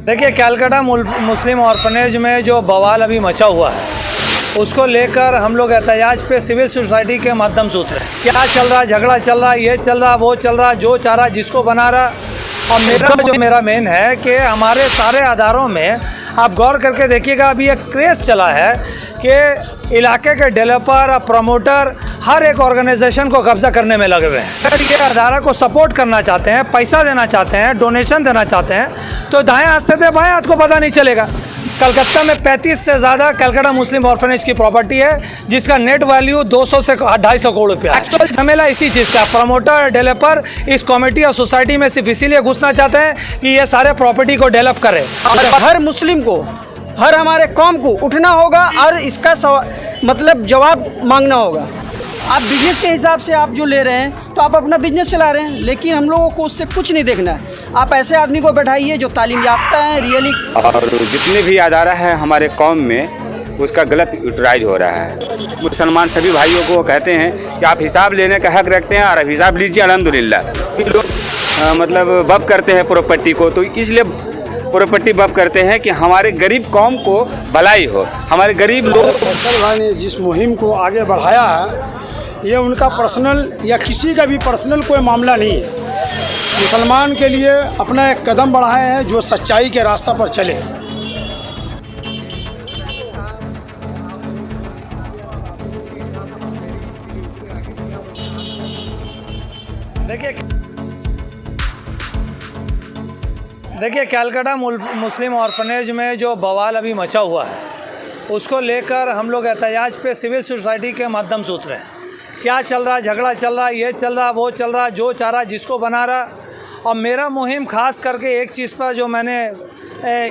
देखिए, Calcutta Muslim orphanage में जो बवाल अभी मचा हुआ है उसको लेकर हम लोग एहतजाज पे सिविल सोसाइटी के माध्यम से उतरे। क्या चल रहा, झगड़ा चल रहा, ये चल रहा, वो चल रहा, जो चाह रहा जिसको बना रहा। और मेरा मेन है कि हमारे सारे आधारों में आप गौर करके देखिएगा, अभी एक क्रेज़ चला है कि इलाके के डेवलपर और प्रमोटर हर एक ऑर्गेनाइजेशन को कब्जा करने में लगे हुए हैं। अगर ये अदारा को सपोर्ट करना चाहते हैं, पैसा देना चाहते हैं, डोनेशन देना चाहते हैं, तो दाएं हाथ से दे, बाएं हाथ को पता नहीं चलेगा। कलकत्ता में 35 से ज़्यादा कलकत्ता मुस्लिम ऑर्फनेज की प्रॉपर्टी है, जिसका नेट वैल्यू 200 से 250 करोड़ रुपया है। एक्चुअल झमेला इसी चीज़ का, प्रमोटर डेवलपर इस कमेटी और सोसाइटी में सिर्फ इसीलिए घुसना चाहते हैं कि ये सारे प्रॉपर्टी को डेवलप करें। हर मुस्लिम को, हर हमारे कौम को उठना होगा और इसका मतलब जवाब मांगना होगा। आप बिजनेस के हिसाब से आप जो ले रहे हैं तो आप अपना बिजनेस चला रहे हैं, लेकिन हम लोगों को उससे कुछ नहीं देखना है। आप ऐसे आदमी को बैठाइए जो तालीम याफ्ता है रियली। और जितने भी अदारा है हमारे कौम में उसका गलत यूटिलाइज हो रहा है। मुसलमान सभी भाइयों को कहते हैं कि आप हिसाब लेने का हक रखते हैं और हिसाब लीजिए अल्हम्दुलिल्लाह। लोग मतलब बब करते हैं प्रॉपर्टी को, तो इसलिए प्रॉपर्टी बब करते हैं कि हमारे गरीब कौम को भलाई हो, हमारे गरीब लोग। फैसल भाई ने जिस मुहिम को आगे बढ़ाया है, ये उनका पर्सनल या किसी का भी पर्सनल कोई मामला नहीं है। मुसलमान के लिए अपना एक कदम बढ़ाए हैं जो सच्चाई के रास्ता पर चले। देखिए, कलकत्ता मुस्लिम ऑर्फनेज में जो बवाल अभी मचा हुआ है उसको लेकर हम लोग एहतजाज पे सिविल सोसाइटी के माध्यम से उतरे। क्या चल रहा, झगड़ा चल रहा, ये चल रहा, वो चल रहा, जो चाह रहा जिसको बना रहा। और मेरा मुहिम खास करके एक चीज़ पर जो मैंने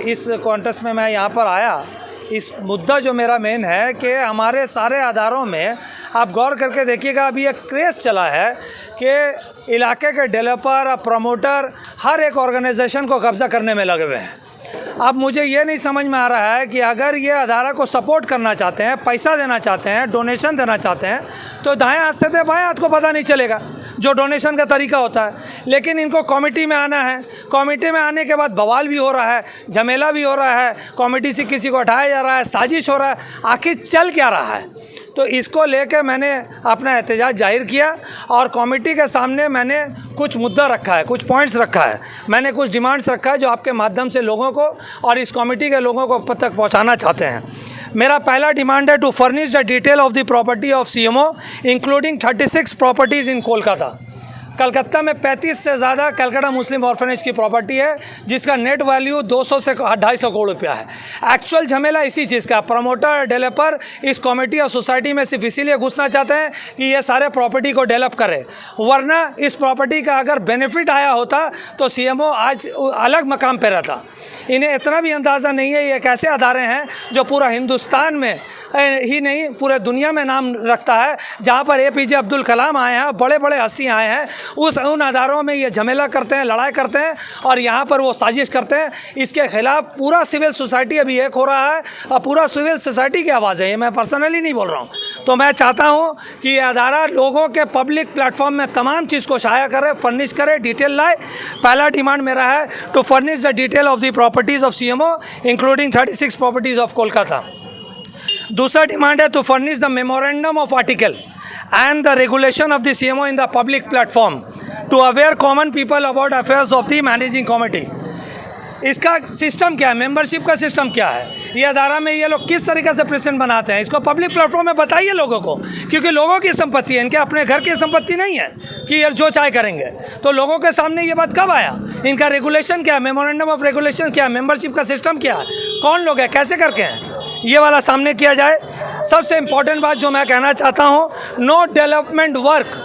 इस कॉन्टेस्ट में मैं यहाँ पर आया, इस मुद्दा जो मेरा मेन है कि हमारे सारे आधारों में आप गौर करके देखिएगा, अभी एक क्रेज़ चला है कि इलाके के डेवलपर और प्रमोटर हर एक ऑर्गेनाइजेशन को कब्जा करने में लगे हुए हैं। अब मुझे ये नहीं समझ में आ रहा है कि अगर ये अदारा को सपोर्ट करना चाहते हैं, पैसा देना चाहते हैं, डोनेशन देना चाहते हैं, तो दाएं हाथ से दे, बाएं हाथ को पता नहीं चलेगा जो डोनेशन का तरीका होता है। लेकिन इनको कमेटी में आना है, कमेटी में आने के बाद बवाल भी हो रहा है, झमेला भी हो रहा है, कमेटी से किसी को हटाया जा रहा है, साजिश हो रहा है। आखिर चल क्या रहा है? तो इसको लेकर मैंने अपना एहतजाज जाहिर किया और कमेटी के सामने मैंने कुछ मुद्दा रखा है, कुछ पॉइंट्स रखा है, मैंने कुछ डिमांड्स रखा है जो आपके माध्यम से लोगों को और इस कमेटी के लोगों को तक पहुंचाना चाहते हैं। मेरा पहला डिमांड है to furnish the detail of the property of CMO including 36 properties in Kolkata. Calcutta में 35 से ज़्यादा कलकत्ता मुस्लिम ऑर्फनेज की प्रॉपर्टी है, जिसका नेट वैल्यू 200 से 250 करोड़ रुपया है। एक्चुअल झमेला इसी चीज़ का, प्रमोटर डेवलपर इस कमेटी और सोसाइटी में सिर्फ इसीलिए घुसना चाहते हैं कि ये सारे प्रॉपर्टी को डेवलप करें, वरना इस प्रॉपर्टी का अगर बेनिफिट आया होता तो सीएमओ आज अलग मकाम पर रहता। इन्हें इतना भी अंदाज़ा नहीं है ये कैसे अदारे हैं जो पूरा हिंदुस्तान में ही नहीं पूरे दुनिया में नाम रखता है, जहाँ पर APJ अब्दुल कलाम आए हैं, बड़े बड़े हस्ती आए हैं, उन अदारों में ये झमेला करते हैं, लड़ाई करते हैं और यहाँ पर वो साजिश करते हैं। इसके खिलाफ पूरा सिविल सोसाइटी अभी एक हो रहा है और पूरा सिविल सोसाइटी की आवाज़ है, ये मैं पर्सनली नहीं बोल रहा हूँ। तो मैं चाहता हूँ कि ये अदारा लोगों के पब्लिक प्लेटफॉर्म में तमाम चीज़ को शाया करे, फर्निश करे, डिटेल लाए। पहला डिमांड मेरा है to furnish the detail of the properties of CMO including 36 properties of Kolkata. दूसरा डिमांड है to furnish the memorandum of article and the regulation of the CMO in the public platform to aware common people about affairs of the managing committee. इसका system क्या है, membership का system क्या है, ये अदारा में ये लोग किस तरीके से प्रेजेंट बनाते हैं, इसको पब्लिक प्लेटफॉर्म में बताइए लोगों को, क्योंकि लोगों की संपत्ति है, इनके अपने घर की संपत्ति नहीं है कि ये जो चाहे करेंगे। तो लोगों के सामने ये बात कब आया, इनका रेगुलेशन क्या है, मेमोरेंडम ऑफ रेगुलेशन क्या है, मेंबरशिप का सिस्टम क्या है, कौन लोग हैं, कैसे करके हैं, ये वाला सामने किया जाए। सबसे इम्पॉर्टेंट बात जो मैं कहना चाहता हूँ, नो डेवलपमेंट वर्क,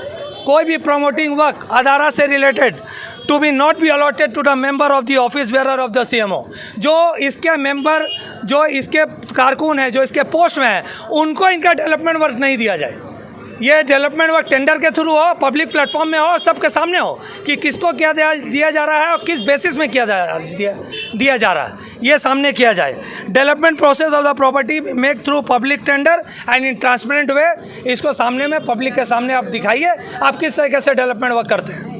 कोई भी प्रमोटिंग वर्क अदारा से related to be not be allotted to the member of the office bearer of the CMO। जो इसके मेंबर, जो इसके कारकुन हैं, जो इसके पोस्ट में हैं, उनको इनका डेवलपमेंट वर्क नहीं दिया जाए। ये डेवलपमेंट वर्क टेंडर के थ्रू हो, पब्लिक प्लेटफॉर्म में हो और सबके सामने हो कि किसको क्या दिया जा रहा है और किस बेसिस में दिया जा रहा है, ये सामने किया जाए। Development process of the property make through public tender and in transparent way, इसको सामने में पब्लिक के सामने आप दिखाइए आप किस तरीके से डेवलपमेंट वर्क करते हैं।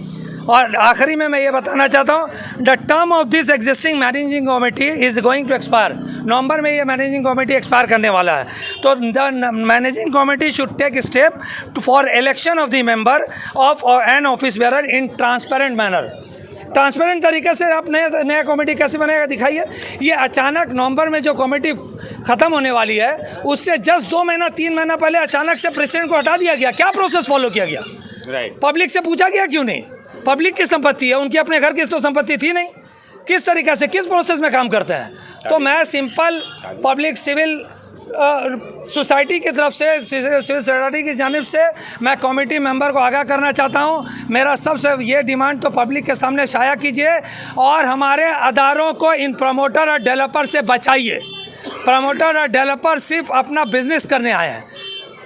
और आखिरी में मैं ये बताना चाहता हूँ, the term of this existing managing committee is going to expire. नवंबर में ये मैनेजिंग कमेटी एक्सपायर करने वाला है, तो the managing committee should take step for election of the member of an office bearer in transparent manner. Transparent तरीके से आप नया कमेटी कैसे बनेगा दिखाइए। ये अचानक नवंबर में जो कमेटी ख़त्म होने वाली है उससे जस्ट 2 महीना 3 महीना पहले अचानक से प्रेसिडेंट को हटा दिया गया। क्या प्रोसेस फॉलो किया गया? पब्लिक से पूछा गया क्यों नहीं? पब्लिक की संपत्ति है, उनकी अपने घर की तो संपत्ति थी नहीं। किस तरीके से किस प्रोसेस में काम करते हैं? तो मैं सिंपल पब्लिक सिविल सोसाइटी की तरफ से, सिविल सोसाइटी की जानिब से मैं कमेटी मेंबर को आगाह करना चाहता हूं, मेरा सबसे ये डिमांड तो पब्लिक के सामने शाया कीजिए और हमारे अदारों को इन प्रमोटर और डेवलपर से बचाइए। प्रमोटर और डेवलपर सिर्फ अपना बिजनेस करने आए हैं,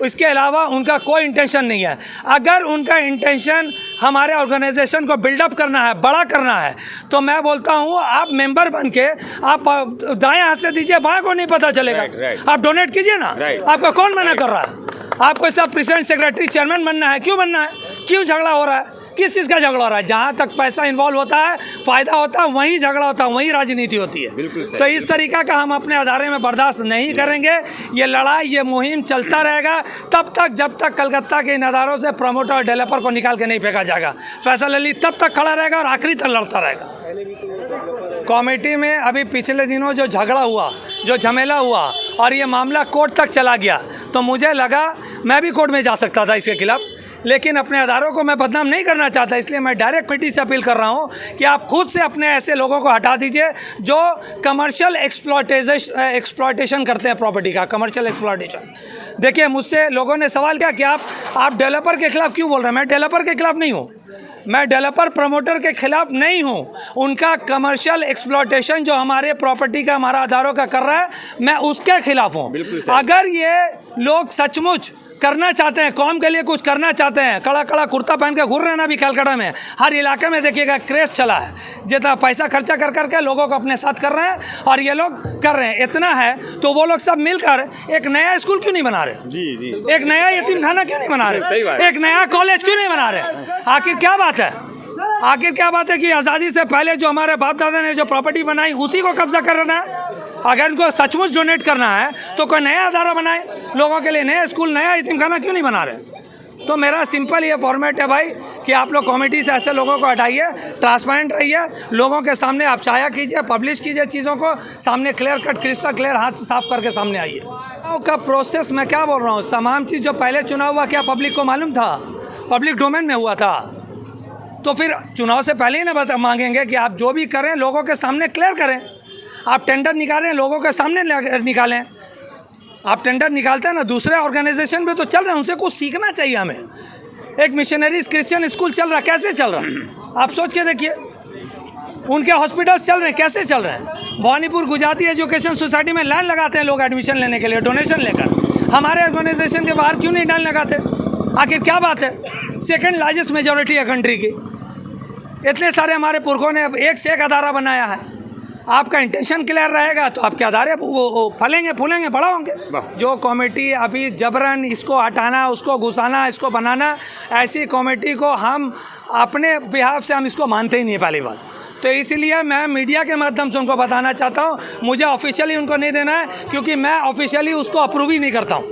इसके अलावा उनका कोई इंटेंशन नहीं है। अगर उनका इंटेंशन हमारे ऑर्गेनाइजेशन को बिल्डअप करना है, बड़ा करना है, तो मैं बोलता हूँ आप मेंबर बन के आप दाएं हाथ से दीजिए, बाएं को नहीं पता चलेगा। आप डोनेट कीजिए ना। आपका कौन मना कर रहा है? आपको सब प्रेसिडेंट, सेक्रेटरी, चेयरमैन बनना है। क्यों बनना है? क्यों झगड़ा हो रहा है? किस चीज़ का झगड़ा हो रहा है? जहाँ तक पैसा इन्वॉल्व होता है, फ़ायदा होता है, वहीं झगड़ा होता है, वहीं राजनीति होती है। तो इस तरीका का हम अपने अदारे में बर्दाश्त नहीं करेंगे। ये लड़ाई, ये मुहिम चलता रहेगा तब तक जब तक कलकत्ता के इन अदारों से प्रमोटर और डेवलपर को निकाल के नहीं फेंका जाएगा। फैसल अली तब तक खड़ा रहेगा और आखिरी तक लड़ता रहेगा। कमेटी में अभी पिछले दिनों जो झगड़ा हुआ, जो झमेला हुआ और ये मामला कोर्ट तक चला गया, तो मुझे लगा मैं भी कोर्ट में जा सकता था इसके खिलाफ, लेकिन अपने अदारों को मैं बदनाम नहीं करना चाहता, इसलिए मैं डायरेक्ट कमेटी से अपील कर रहा हूं कि आप खुद से अपने ऐसे लोगों को हटा दीजिए जो कमर्शियल एक्सप्लॉयटेशन करते हैं प्रॉपर्टी का, कमर्शियल एक्सप्लॉयटेशन। देखिए, मुझसे लोगों ने सवाल किया कि आप डेवलपर के खिलाफ क्यों बोल रहे हैं? मैं डेवलपर के खिलाफ नहीं हूँ, मैं डेवलपर प्रमोटर के खिलाफ नहीं हूँ। उनका कमर्शियल एक्सप्लॉयटेशन जो हमारे प्रॉपर्टी का, हमारा अदारों का कर रहा है, मैं उसके खिलाफ हूँ। अगर ये लोग सचमुच करना चाहते हैं, कौम के लिए कुछ करना चाहते हैं, कड़ा कड़ा कुर्ता पहन के घूर रहे हैं ना अभी कलकत्ता में, हर इलाके में देखिएगा क्रेज चला है, जितना पैसा खर्चा कर करके लोगों को अपने साथ कर रहे हैं और ये लोग कर रहे हैं। इतना है तो वो लोग सब मिलकर एक नया स्कूल क्यों नहीं बना रहे? जी। एक नया यतीमखाना क्यों नहीं बना रहे? एक नया कॉलेज क्यों नहीं बना रहे? आखिर क्या बात है? आखिर क्या बात है कि आज़ादी से पहले जो हमारे बाप दादा ने जो प्रॉपर्टी बनाई उसी को कब्जा करना है? अगर इनको सचमुच डोनेट करना है तो कोई नया अदारा बनाए, लोगों के लिए नया स्कूल, नया यतीमखाना क्यों नहीं बना रहे? तो मेरा सिंपल ये फॉर्मेट है भाई कि आप लोग कमेटी से ऐसे लोगों को हटाइए, ट्रांसपेरेंट रहिए, लोगों के सामने आप छाया कीजिए, पब्लिश कीजिए चीज़ों को, सामने क्लियर कट, क्रिस्टल क्लियर, हाथ साफ करके सामने आइए। का प्रोसेस मैं क्या बोल रहा हूँ, तमाम चीज़ जो पहले चुनाव हुआ क्या पब्लिक को मालूम था? पब्लिक डोमेन में हुआ था। तो फिर चुनाव से पहले ही ना मांगेंगे कि आप जो भी करें लोगों के सामने क्लियर करें। आप टेंडर निकालें, लोगों के सामने निकालें। आप टेंडर निकालते हैं ना, दूसरे ऑर्गेनाइजेशन पे तो चल रहे हैं, उनसे कुछ सीखना चाहिए हमें। एक मिशनरीज क्रिश्चियन स्कूल चल रहा है, कैसे चल रहा है आप सोच के देखिए। उनके हॉस्पिटल्स चल रहे हैं, कैसे चल रहे हैं। भवानीपुर गुजराती एजुकेशन सोसाइटी में लाइन लगाते हैं लोग एडमिशन लेने के लिए, डोनेशन लेकर। हमारे ऑर्गेनाइजेशन के बाहर क्यों नहीं लाइन लगाते? आखिर क्या बात है? सेकेंड लार्जेस्ट मेजॉरिटी है कंट्री की, इतने सारे हमारे पुरखों ने एक से एक अदारा बनाया है। आपका इंटेंशन क्लियर रहेगा तो आपके अदारे फलेंगे, फूलेंगे, बड़ा होंगे। जो कमेटी अभी जबरन इसको हटाना, उसको घुसाना, इसको बनाना, ऐसी कमेटी को हम अपने बिहाफ से हम इसको मानते ही नहीं है पहली बात। तो इसलिए मैं मीडिया के माध्यम से उनको बताना चाहता हूँ, मुझे ऑफिशियली उनको नहीं देना है, क्योंकि मैं ऑफिशियली उसको अप्रूव ही नहीं करता हूँ।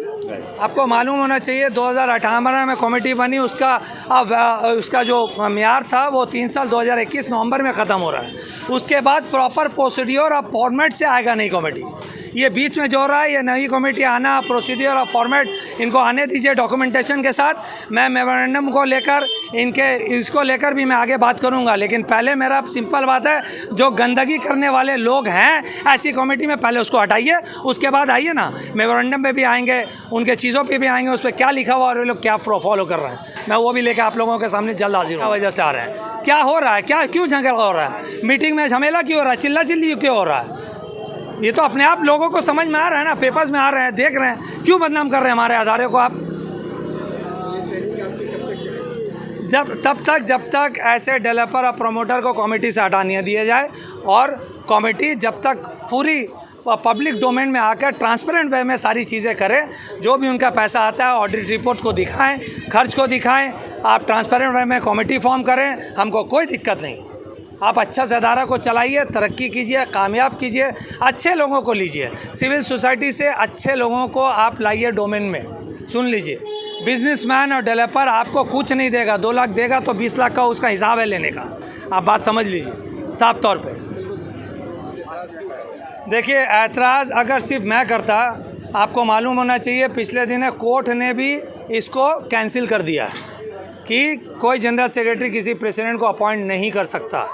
आपको मालूम होना चाहिए 2018 में कमेटी बनी, उसका जो म्यार था वो 3 साल 2021 नवंबर में ख़त्म हो रहा है। उसके बाद प्रॉपर प्रोसीड्योर और फॉर्मेट से आएगा नई कमेटी। ये बीच में जो हो रहा है, ये नई कमेटी आना, प्रोसीड्योर और फॉर्मेट इनको आने दीजिए डॉक्यूमेंटेशन के साथ। मैं मेमोरेंडम को लेकर इसको लेकर भी मैं आगे बात करूंगा, लेकिन पहले मेरा सिंपल बात है, जो गंदगी करने वाले लोग हैं ऐसी कमेटी में पहले उसको हटाइए, उसके बाद आइए ना मेमोरेंडम पे भी आएंगे, उनके चीज़ों पे भी आएंगे, उस पर क्या लिखा हुआ और ये लोग क्या फॉलो कर रहे हैं, मैं वो भी लेकर आप लोगों के सामने जल्द हाजिर हूँ। वजह से आ रहे हैं, क्या हो रहा है, क्या क्यों झगड़ा हो रहा है, मीटिंग में झमेला क्यों हो रहा है, चिल्ला चिल्ली क्यों हो रहा है? ये तो अपने आप लोगों को समझ में आ रहा है ना, पेपर्स में आ रहे हैं, देख रहे हैं, क्यों बदनाम कर रहे हैं हमारे अदारे को आप? जब तक ऐसे डेवलपर और प्रमोटर को कमेटी से हटा नहीं दिया जाए, और कमेटी जब तक पूरी पब्लिक डोमेन में आकर ट्रांसपेरेंट वे में सारी चीज़ें करें, जो भी उनका पैसा आता है ऑडिट रिपोर्ट को दिखाएं, खर्च को दिखाएं, आप ट्रांसपेरेंट वे में कमेटी फॉर्म करें, हमको कोई दिक्कत नहीं। आप अच्छा से अदारा को चलाइए, तरक्की कीजिए, कामयाब कीजिए, अच्छे लोगों को लीजिए, सिविल सोसाइटी से अच्छे लोगों को आप लाइए डोमेन में। सुन लीजिए, बिजनेसमैन और डेवलपर आपको कुछ नहीं देगा, 2 लाख देगा तो 20 लाख का उसका हिसाब है लेने का। आप बात समझ लीजिए साफ तौर पे। देखिए, ऐतराज़ अगर सिर्फ मैं करता, आपको मालूम होना चाहिए पिछले दिन कोर्ट ने भी इसको कैंसिल कर दिया कि कोई जनरल सेक्रेटरी किसी प्रेसिडेंट को अपॉइंट नहीं कर सकता।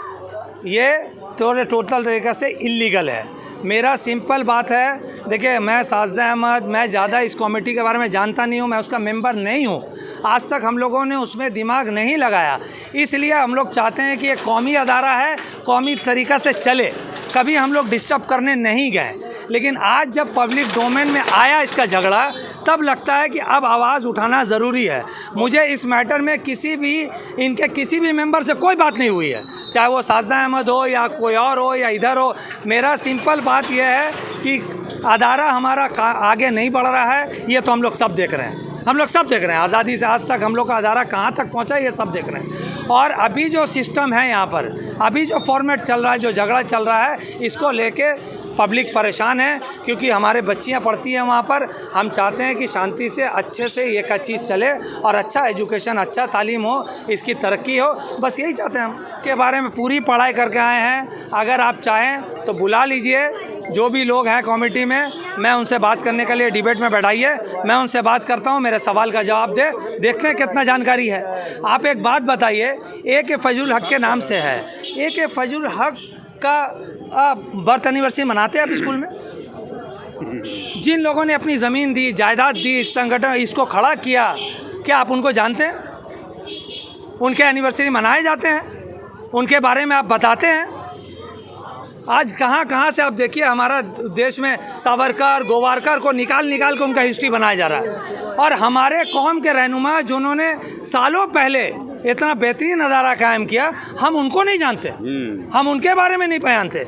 ये तो टोटल तरीक़े से इल्लीगल है। मेरा सिंपल बात है, देखिए मैं साजिदा अहमद, मैं ज़्यादा इस कमेटी के बारे में जानता नहीं हूँ, मैं उसका मेंबर नहीं हूँ, आज तक हम लोगों ने उसमें दिमाग नहीं लगाया। इसलिए हम लोग चाहते हैं कि एक कौमी अदारा है, कौमी तरीक़ा से चले, कभी हम लोग डिस्टर्ब करने नहीं गए। लेकिन आज जब पब्लिक डोमेन में आया इसका झगड़ा, तब लगता है कि अब आवाज़ उठाना ज़रूरी है। मुझे इस मैटर में इनके किसी भी मेंबर से कोई बात नहीं हुई है, चाहे वो साजिदा अहमद हो या कोई और हो या इधर हो। मेरा सिंपल बात यह है कि अदारा हमारा आगे नहीं बढ़ रहा है, ये तो हम लोग सब देख रहे हैं। हम लोग सब देख रहे हैं, आज़ादी से आज तक हम लोग का अदारा कहाँ तक पहुँचा ये सब देख रहे हैं। और अभी जो सिस्टम है यहाँ पर, अभी जो फॉर्मेट चल रहा है, जो झगड़ा चल रहा है, इसको लेके पब्लिक परेशान है, क्योंकि हमारे बच्चियाँ पढ़ती हैं वहाँ पर। हम चाहते हैं कि शांति से अच्छे से ये का चीज़ चले और अच्छा एजुकेशन, अच्छा तालीम हो, इसकी तरक्की हो, बस यही चाहते हैं हम। के बारे में पूरी पढ़ाई करके आए हैं। अगर आप चाहें तो बुला लीजिए जो भी लोग हैं कमेटी में, मैं उनसे बात करने के लिए डिबेट में बैठाइए, मैं उनसे बात करता हूं, मेरे सवाल का जवाब दे, देखते हैं कितना जानकारी है। आप एक बात बताइए, AK फजल हक के नाम से है, AK फजल हक का बर्थ एनिवर्सरी मनाते हैं आप स्कूल में? जिन लोगों ने अपनी ज़मीन दी, जायदाद दी, इस संगठन इसको खड़ा किया, क्या आप उनको जानते हैं? उनके एनिवर्सरी मनाए जाते हैं, उनके बारे में आप बताते हैं? आज कहाँ से आप देखिए, हमारा देश में सावरकर, गोवारकर को निकाल के उनका हिस्ट्री बनाया जा रहा है। और हमारे कौम के रहनुमा जिन्होंने सालों पहले इतना बेहतरीन अदारा कायम किया, हम उनको नहीं जानते, हम उनके बारे में नहीं जानते।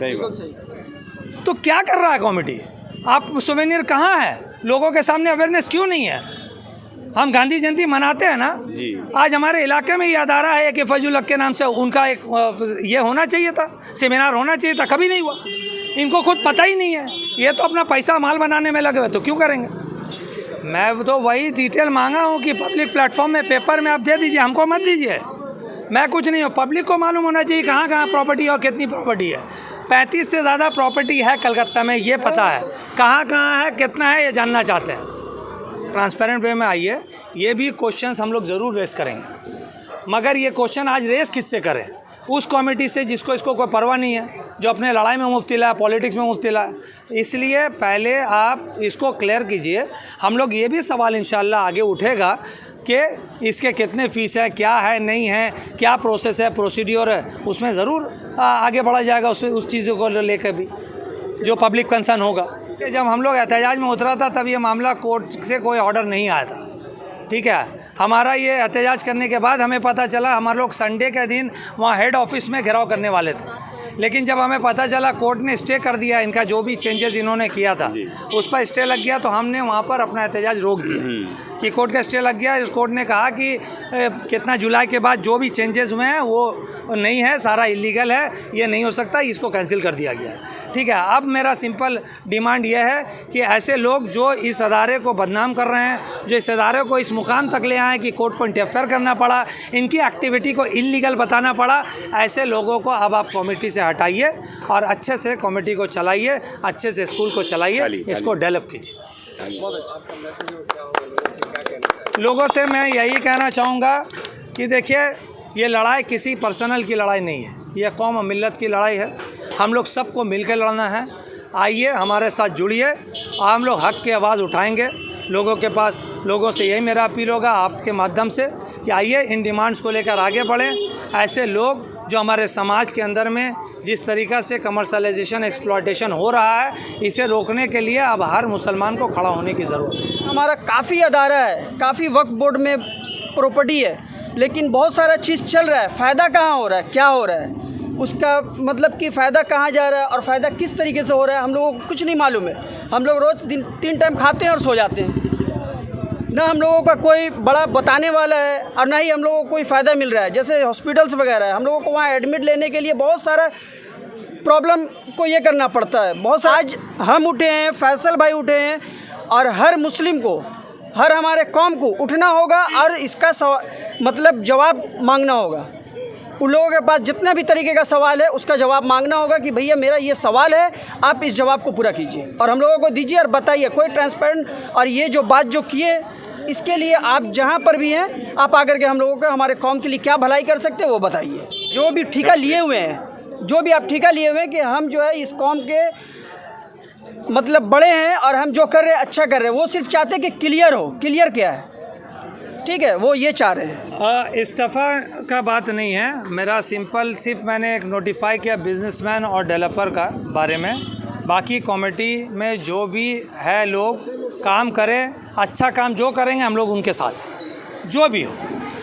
तो क्या कर रहा है कमेटी? आप सुवेनियर कहाँ है? लोगों के सामने अवेयरनेस क्यों नहीं है? हम गांधी जयंती मनाते हैं ना जी। आज हमारे इलाके में ये अदारा है AK फजल हक के नाम से, उनका एक ये होना चाहिए था, सेमिनार होना चाहिए था, कभी नहीं हुआ। इनको खुद पता ही नहीं है, ये तो अपना पैसा माल बनाने में लगे हुए, तो क्यों करेंगे? मैं तो वही डिटेल मांगा हूँ कि पब्लिक प्लेटफॉर्म में, पेपर में आप दे दीजिए, हमको मत दीजिए। मैं कुछ नहीं हूँ, पब्लिक को मालूम होना चाहिए कहाँ प्रॉपर्टी और कितनी प्रॉपर्टी है। 35 से ज़्यादा प्रॉपर्टी है कलकत्ता में, ये पता है। कहाँ है, कितना है, ये जानना चाहते हैं। ट्रांसपेरेंट वे में आइए, ये भी क्वेश्चंस हम लोग ज़रूर रेस करेंगे, मगर ये क्वेश्चन आज रेस किससे करें? उस कमेटी से जिसको इसको कोई परवाह नहीं है, जो अपने लड़ाई में मुफ्तिला है, पॉलिटिक्स में मुफ्तिला है। इसलिए पहले आप इसको क्लियर कीजिए। हम लोग ये भी सवाल इंशाल्लाह आगे उठेगा कि इसके कितने फ़ीस है, क्या है, नहीं है, क्या प्रोसेस है, प्रोसीड्योर है, उसमें ज़रूर आगे बढ़ा जाएगा। उस चीज़ों को लेकर भी जो पब्लिक कंसर्न होगा। जब हम लोग एहतजाज में उतरा था, तब ये मामला कोर्ट से कोई ऑर्डर नहीं आया था, ठीक है। हमारा ये एहतजाज करने के बाद हमें पता चला, हमारे लोग संडे के दिन वहाँ हेड ऑफिस में घेराव करने वाले थे, लेकिन जब हमें पता चला कोर्ट ने स्टे कर दिया, इनका जो भी चेंजेस इन्होंने किया था उस पर स्टे लग गया, तो हमने वहाँ पर अपना एहतजाज रोक दिया कि कोर्ट का स्टे लग गया। इस कोर्ट ने कहा कि कितना जुलाई के बाद जो भी चेंजेस हुए हैं वो नहीं है, सारा इलीगल है, ये नहीं हो सकता, इसको कैंसिल कर दिया गया है, ठीक है। अब मेरा सिंपल डिमांड यह है कि ऐसे लोग जो इस अदारे को बदनाम कर रहे हैं, जो इस अदारे को इस मुकाम तक ले आए कि कोर्ट को इंटरफेयर करना पड़ा, इनकी एक्टिविटी को इलीगल बताना पड़ा, ऐसे लोगों को अब आप कमेटी से हटाइए और अच्छे से कमेटी को चलाइए, अच्छे से स्कूल को चलाइए, इसको डेवलप कीजिए। लोगों से मैं यही कहना चाहूँगा कि देखिए, ये लड़ाई किसी पर्सनल की लड़ाई नहीं है, ये कौम और मिल्लत की लड़ाई है। हम लोग सबको मिलकर लड़ना है। आइए हमारे साथ जुड़िए, हम लोग हक की आवाज़ उठाएंगे लोगों के पास। लोगों से यही मेरा अपील होगा आपके माध्यम से कि आइए इन डिमांड्स को लेकर आगे बढ़ें। ऐसे लोग जो हमारे समाज के अंदर में जिस तरीक़ा से कमर्शलाइजेशन, एक्सप्लॉयटेशन हो रहा है, इसे रोकने के लिए अब हर मुसलमान को खड़ा होने की ज़रूरत है। हमारा काफ़ी अदारा है, काफ़ी वक्फ बोर्ड में प्रॉपर्टी है, लेकिन बहुत सारा चीज़ चल रहा है, फ़ायदा कहाँ हो रहा है, क्या हो रहा है, उसका मतलब कि फ़ायदा कहाँ जा रहा है और फ़ायदा किस तरीके से हो रहा है, हम लोगों को कुछ नहीं मालूम है। हम लोग रोज़ 3 टाइम खाते हैं और सो जाते हैं। ना हम लोगों का कोई बड़ा बताने वाला है और ना ही हम लोगों को कोई फ़ायदा मिल रहा है। जैसे हॉस्पिटल्स वगैरह है, हम लोगों को वहाँ एडमिट लेने के लिए बहुत सारा प्रॉब्लम को ये करना पड़ता है। बहुत आज हम उठे हैं, फैसल भाई उठे हैं और हर मुस्लिम को, हर हमारे कौम को उठना होगा और इसका मतलब जवाब मांगना होगा। उन लोगों के पास जितना भी तरीके का सवाल है उसका जवाब मांगना होगा कि भैया मेरा ये सवाल है, आप इस जवाब को पूरा कीजिए और हम लोगों को दीजिए और बताइए। कोई ट्रांसपेरेंट और ये जो बात जो किए इसके लिए आप जहाँ पर भी हैं आप आकर के हम लोगों को हमारे कौम के लिए क्या भलाई कर सकते हैं वो बताइए। जो भी ठेका लिए हुए हैं, जो भी आप ठेका लिए हुए हैं कि हम जो है इस कौम के मतलब बड़े हैं और हम जो कर रहे हैं अच्छा कर रहे हैं, वो सिर्फ चाहते हैं कि क्लियर हो। क्लियर क्या है, ठीक है, वो ये चाह रहे हैं। इस्तीफ़ा का बात नहीं है मेरा, सिर्फ मैंने एक नोटिफाई किया बिजनेसमैन और डेवलपर का बारे में। बाकी कमेटी में जो भी है लोग काम करें, अच्छा काम जो करेंगे हम लोग उनके साथ जो भी हो,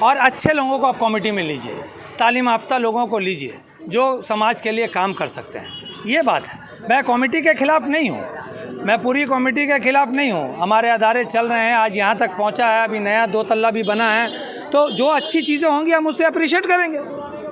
और अच्छे लोगों को आप कमेटी में लीजिए, तालीम याफ्ता लोगों को लीजिए जो समाज के लिए काम कर सकते हैं। ये बात है, मैं कमेटी के ख़िलाफ़ नहीं हूँ, मैं पूरी कमेटी के ख़िलाफ़ नहीं हूँ। हमारे अदारे चल रहे हैं, आज यहाँ तक पहुँचा है, अभी नया 2 तल्ला भी बना है, तो जो अच्छी चीज़ें होंगी हम उससे अप्रिशिएट करेंगे,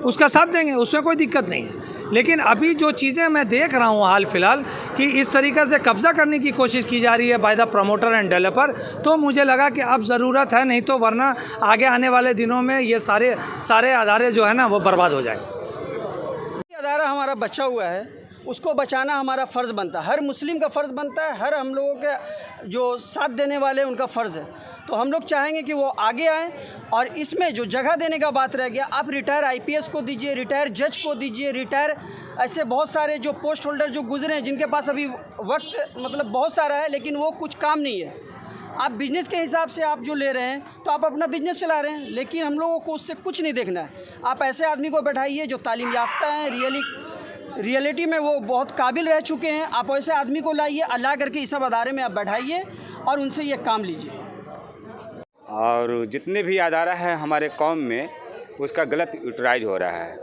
उसका साथ देंगे, उसमें कोई दिक्कत नहीं है। लेकिन अभी जो चीज़ें मैं देख रहा हूँ हाल फिलहाल कि इस तरीक़े से कब्ज़ा करने की कोशिश की जा रही है by the promoter end developer, तो मुझे लगा कि अब ज़रूरत है, नहीं तो वरना आगे आने वाले दिनों में ये सारे अदारे जो है ना वो बर्बाद हो जाएंगे। अदारा हमारा बचा हुआ है, उसको बचाना हमारा फ़र्ज़ बनता है, हर मुस्लिम का फ़र्ज़ बनता है, हर हम लोगों के जो साथ देने वाले हैं उनका फ़र्ज़ है। तो हम लोग चाहेंगे कि वो आगे आएँ और इसमें जो जगह देने का बात रह गया, आप रिटायर आईपीएस को दीजिए, रिटायर जज को दीजिए, रिटायर ऐसे बहुत सारे जो पोस्ट होल्डर जो गुजरे हैं जिनके पास अभी वक्त मतलब बहुत सारा है लेकिन वो कुछ काम नहीं है। आप बिज़नेस के हिसाब से आप जो ले रहे हैं तो आप अपना बिज़नेस चला रहे हैं, लेकिन हम लोगों को उससे कुछ नहीं देखना है। आप ऐसे आदमी को बैठाइए जो तालीम याफ्ता हैं, रियलिटी में वो बहुत काबिल रह चुके हैं, आप वैसे आदमी को लाइए, अल्लाह करके इस सब अदारे में आप बैठाइए और उनसे ये काम लीजिए। और जितने भी अदारा है हमारे कौम में उसका गलत यूटिलाइज हो रहा है।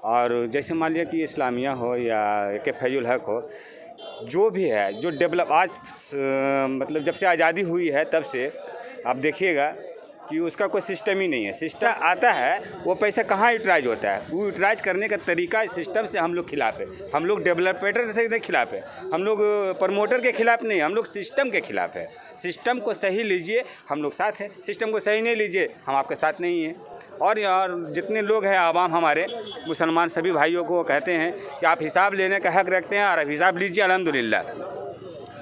और जैसे मान लिया कि इस्लामिया हो या के फैजुल हक हो, जो भी है जो डेवलप आज मतलब जब से आज़ादी हुई है तब से आप देखिएगा कि उसका कोई सिस्टम ही नहीं है। सिस्टम आता है, वो पैसा कहाँ यूटिलाइज होता है, वो यूटिलाइज करने का तरीका सिस्टम से हम लोग खिलाफ है। हम लोग डेवलपर से खिलाफ है, हम लोग प्रमोटर के खिलाफ नहीं, हम लोग सिस्टम के खिलाफ है। सिस्टम को सही लीजिए, हम लोग साथ हैं, सिस्टम को सही नहीं लीजिए हम आपके साथ नहीं हैं। और यार जितने लोग हैं आवाम हमारे मुसलमान सभी भाइयों को कहते हैं कि आप हिसाब लेने का हक़ रखते हैं और हिसाब लीजिए अल्हम्दुलिल्लाह,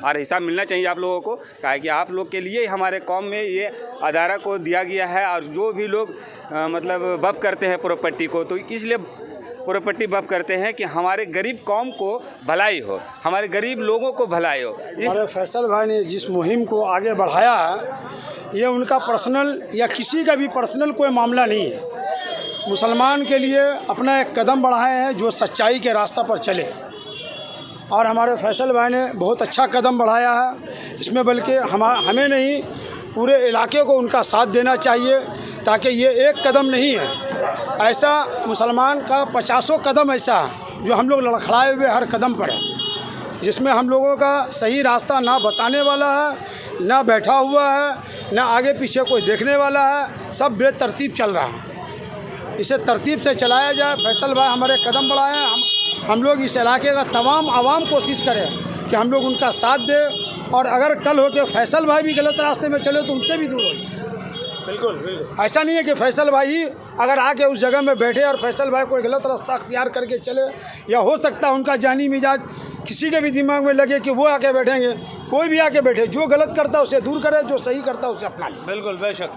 और हिसाब मिलना चाहिए आप लोगों को, क्या कि आप लोग के लिए हमारे कौम में ये अदारा को दिया गया है। और जो भी लोग मतलब बब करते हैं प्रॉपर्टी को, तो इसलिए प्रॉपर्टी बब करते हैं कि हमारे गरीब कौम को भलाई हो, हमारे गरीब लोगों को भलाई हो। हमारे फैसल भाई ने जिस मुहिम को आगे बढ़ाया है, ये उनका पर्सनल या किसी का भी पर्सनल कोई मामला नहीं है। मुसलमान के लिए अपना एक कदम बढ़ाए हैं जो सच्चाई के रास्ता पर चले, और हमारे फैसल भाई ने बहुत अच्छा कदम बढ़ाया है इसमें, बल्कि हमें नहीं पूरे इलाके को उनका साथ देना चाहिए, ताकि ये एक कदम नहीं है, ऐसा मुसलमान का 50 कदम ऐसा है जो हम लोग लड़खड़ाए हुए हर कदम पर है, जिसमें हम लोगों का सही रास्ता ना बताने वाला है, ना बैठा हुआ है, ना आगे पीछे कोई देखने वाला है, सब बेतरतीब चल रहा है। इसे तरतीब से चलाया जाए। फैसल भाई हमारे कदम बढ़ाए हैं, हम लोग इस इलाके का तमाम आवाम कोशिश करें कि हम लोग उनका साथ दें, और अगर कल हो के फैसल भाई भी गलत रास्ते में चले तो उनसे भी दूर हो। बिल्कुल ऐसा नहीं है कि फैसल भाई ही अगर आके उस जगह में बैठे और फैसल भाई कोई गलत रास्ता अख्तियार करके चले, या हो सकता है उनका जानी मिजाज किसी के भी दिमाग में लगे कि वो आके बैठेंगे, कोई भी आके बैठे, जो गलत करता है उसे दूर करे, जो सही करता है उसे अपना ले। बिल्कुल बेशक।